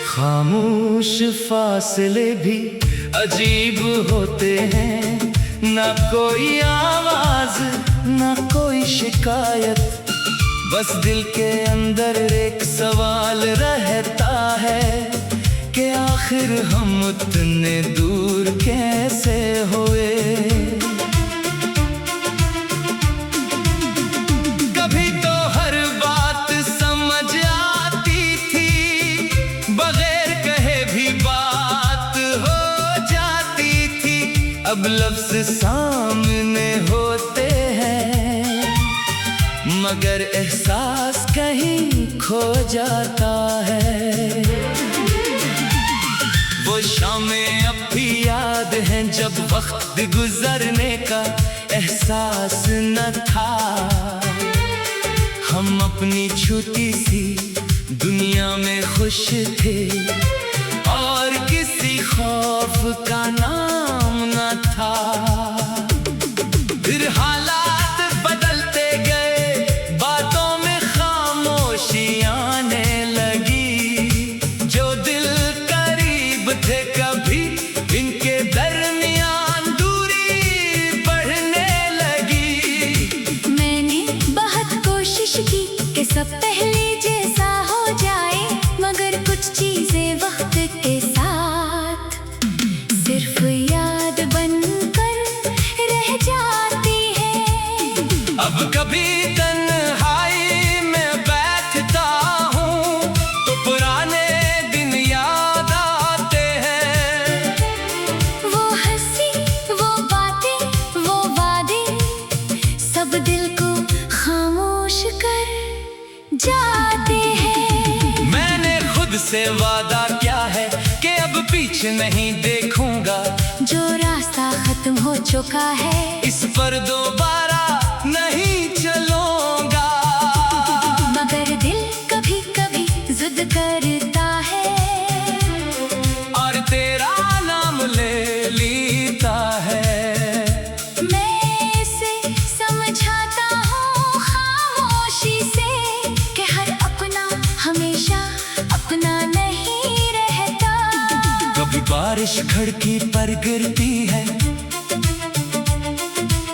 खामोश फासले भी अजीब होते हैं, ना कोई आवाज ना कोई शिकायत, बस दिल के अंदर एक सवाल रहता है कि आखिर हम उतने दूर कैसे हुए। कभी तो हर बात समझ आती थी, बगैर कहे भी बात हो जाती थी। अब लफ्ज सामने होते हैं मगर एहसास कहीं खो जाता है। वो शामें अब भी याद हैं जब वक्त गुजरने का एहसास न था। हम अपनी छोटी सी दुनिया में खुश थे और किसी खौफ का नाम न था। फिर हालात बदलते गए, बातों में खामोशी आने लगी। जो दिल करीब थे कभी, इनके दरमियान दूरी बढ़ने लगी। मैंने बहुत कोशिश की कि सब पहले जैसा हो जाए, मगर कुछ चीजें वक्त के साथ सिर्फ याद बनकर रह जाती है। अब कभी तन्हाई में बैठता हूँ तो पुराने दिन याद आते हैं। वो हंसी, वो बातें, वो वादे, सब दिल को खामोश कर जाते हैं। मैंने खुद से वादा किया है कि अब पीछे नहीं देखूंगा। जो रास्ता खत्म हो चुका है, इस पर दोबारा नहीं चलूंगा। मगर दिल कभी कभी जिद करता है और तेरा नाम ले लेता है। मैं इसे समझाता हूँ खामोशी से कि हर अपना हमेशा अपना नहीं रहता। कभी बारिश खिड़की पर गिरती है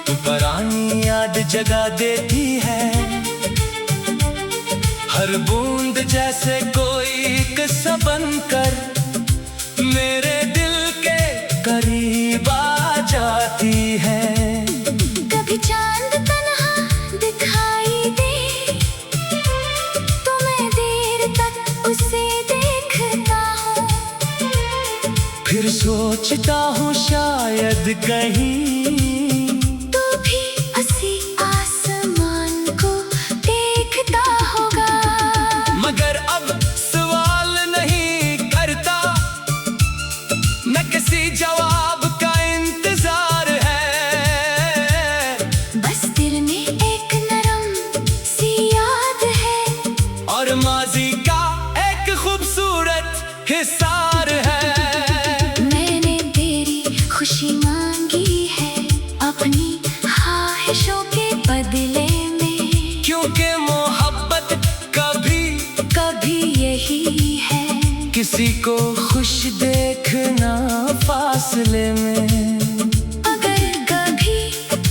तो पुरानी याद जगा देती है। हर बूंद जैसे कोई किस्सा बनकर मेरे दिल के करीब आ जाती है। कभी चांद तन्हा दिखाई दे तो मैं देर तक उसे देखता हूँ। फिर सोचता हूँ शायद कहीं तू भी उसी आसमान को देखता होगा। मगर अब सवाल नहीं करता, न किसी जवाब का इंतजार है। बस दिल में एक नरम सी याद है और माजी का एक खूबसूरत हिसार है। मैंने तेरी खुशी मांगी है अपनी ख्वाहिशों के बदले में, क्योंकि मोहब्बत कभी कभी यही है किसी को खुश देखना फासले में। अगर कभी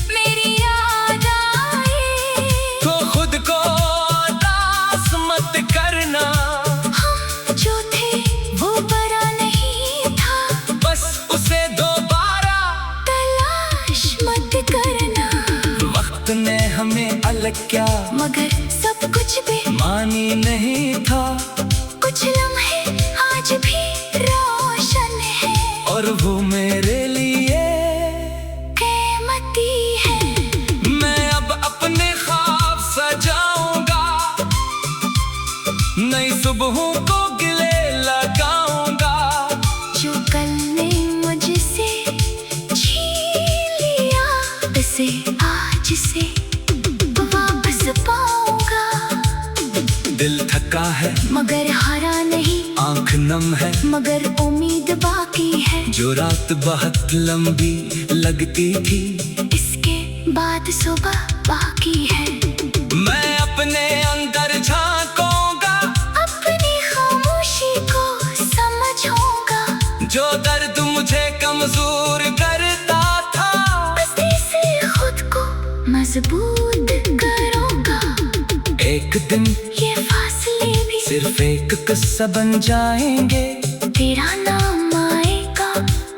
मेरी याद आए तो खुद को उदास मत करना। हम जो थे वो बड़ा नहीं था, बस उसे दोबारा तलाश मत करना। वक्त ने हमें अलग क्या मगर सब कुछ मानी नहीं था। कुछ लम्हे आज भी रोशन है और वो मेरे लिए कीमती है। मैं अब अपने ख्वाब सजाऊंगा, नई सुबहों को गले लगाऊंगा। जो कल ने मुझसे छीन लिया, उसे आज से वापस पाऊंगा। दिल थक चुका है मगर हारा नहीं, आंख नम है मगर उम्मीद बाकी है। जो रात बहुत लंबी लगती थी, इसके बाद सुबह बाकी है। मैं अपने अंदर झांकूंगा, अपनी खामोशी को समझूंगा। जो दर्द मुझे कमजोर करता था, बस्ती से खुद को मजबूत करूंगा। एक दिन ये फासले भी सिर्फ एक किस्सा बन जाएंगे। तेरा नाम आएगा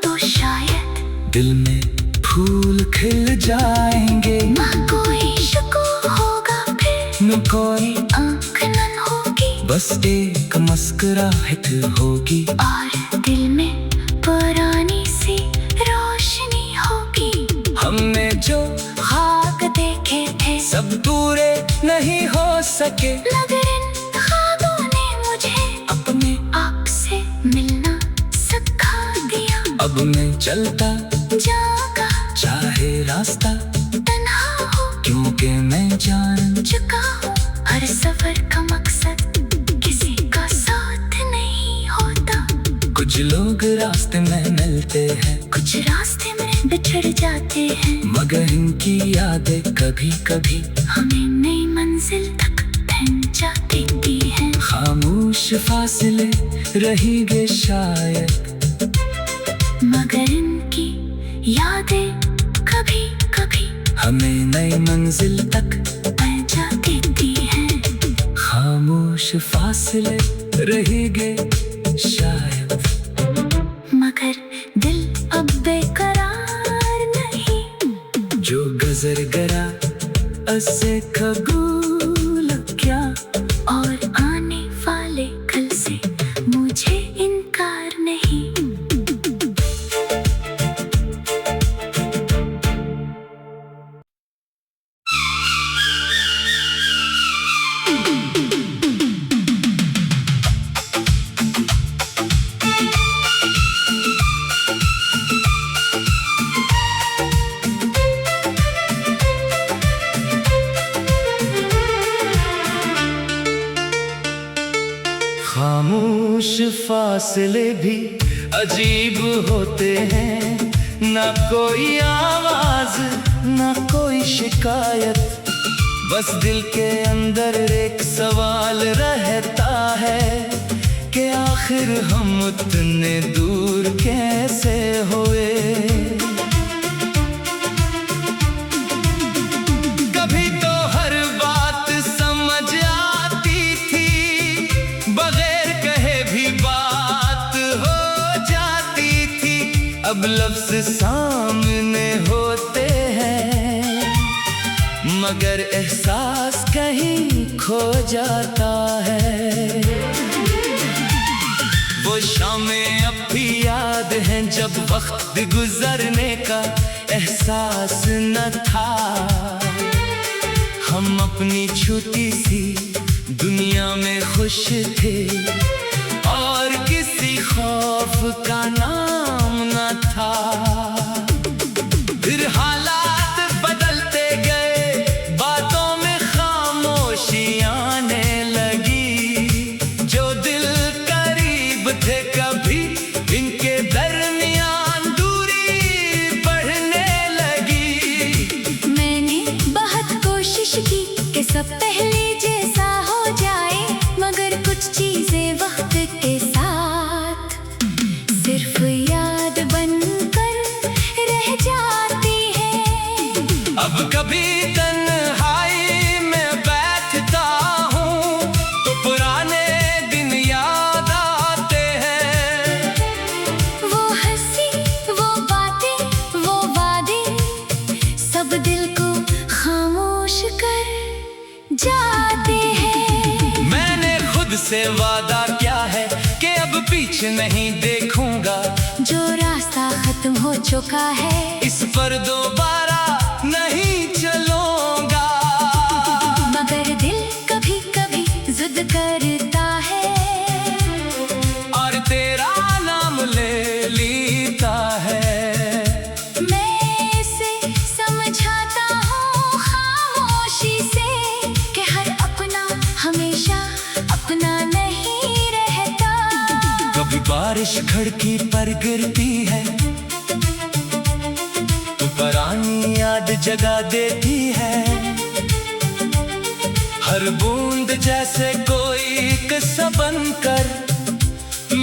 तो शायद दिल में फूल खिल जाएंगे। ना कोई शकूक होगा फिर, न कोई आंखनन होगी, बस एक मुस्कुराहट होगी। और दिल में पुरानी सी रोशनी होगी। हमने जो खाक देखे थे सब पूरे नहीं हो सके, मगर इन ख्वाबों ने मुझे अपने आपसे मिलना सिखा दिया। अब मैं चलता जागा चाहे रास्ता, तन्हा हो क्योंकि मैं जान चुका हूँ हर सफर का मकसद किसी का साथ नहीं होता। कुछ लोग रास्ते में मिलते हैं, कुछ रास्ते में बिछड़ जाते हैं, मगर इनकी यादें कभी कभी हमें नई मंजिल तक पहुंचा देती हैं। खामोश फासले रहेंगे शायद, मगर इनकी यादें कभी कभी हमें नई मंजिल तक पहुंचा देती हैं। खामोश फासले रहेंगे शायद, मगर दिल अब बेकरार नहीं। जो गुजर गया उसे कबूल क्या, और आने वाले कल से मुझे इनकार नहीं। खामोश फासले भी अजीब होते हैं, ना कोई आवाज ना कोई शिकायत, बस दिल के अंदर एक सवाल रहता है कि आखिर हम उतने दूर कैसे हुए। कभी तो हर बात समझ आती थी, बगैर कहे भी बात हो जाती थी। अब लफ्ज सामने होते हैं, मगर एहसास कहीं खो जाता है। वो शामें अब भी याद हैं जब वक्त गुजरने का एहसास न था। हम अपनी छोटी सी दुनिया में खुश थे, और किसी खौफ का नाम न था। फिर हालात बदलते गए, बातों में खामोशी आने लगी। जो दिल करीब थे कभी, इनके दरमियान दूरी बढ़ने लगी। मैंने बहुत कोशिश की कि सब पहले जैसा हो जाए, मगर कुछ चीजें वक्त के साथ सिर्फ याद बनकर रह जाती हैं। अब कभी तन्हाई में बैठता हूँ तो पुराने दिन याद आते हैं। वो हंसी, वो बातें, वो वादे, सब दिल को खामोश कर जाते हैं। मैंने खुद से वादा किया है कि अब पीछे नहीं देखूंगा। जो रास्ता खत्म हो चुका है, इस पर दोबारा नहीं चलूंगा। मगर दिल कभी कभी जिद करता है, और तेरा नाम ले लेता है। मैं इसे समझाता हूँ खामोशी से कि हर अपना हमेशा अपना खिड़की पर गिरती है, तो पुरानी याद जगा देती है। हर बूंद जैसे कोई किस्सा बनकर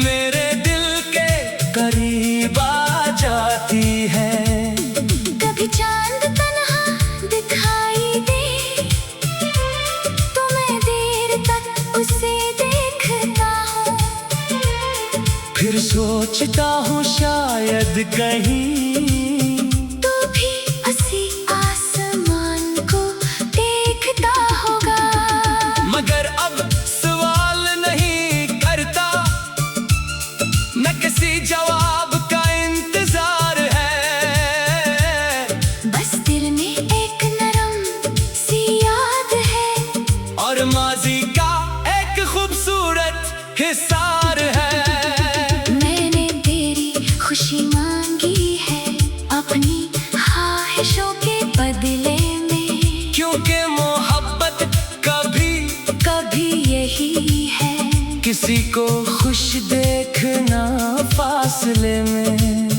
मेरे दिल के करीब आ जाती है। कभी चांद तन्हा दिखाई दे तो मैं देर तक उसे देखता हूँ। फिर सोचता हूँ शायद कहीं तू भी उसी आसमान को देखता होगा। मगर अब सवाल नहीं करता, न किसी जवाब का इंतजार है। बस दिल में एक नरम सी याद है और माजी का एक खूबसूरत हिसार है। मैंने तेरी खुशी मांगी है अपनी ख्वाहिशों के बदले में, क्योंकि मोहब्बत कभी यही है किसी को खुश देखना फासले में।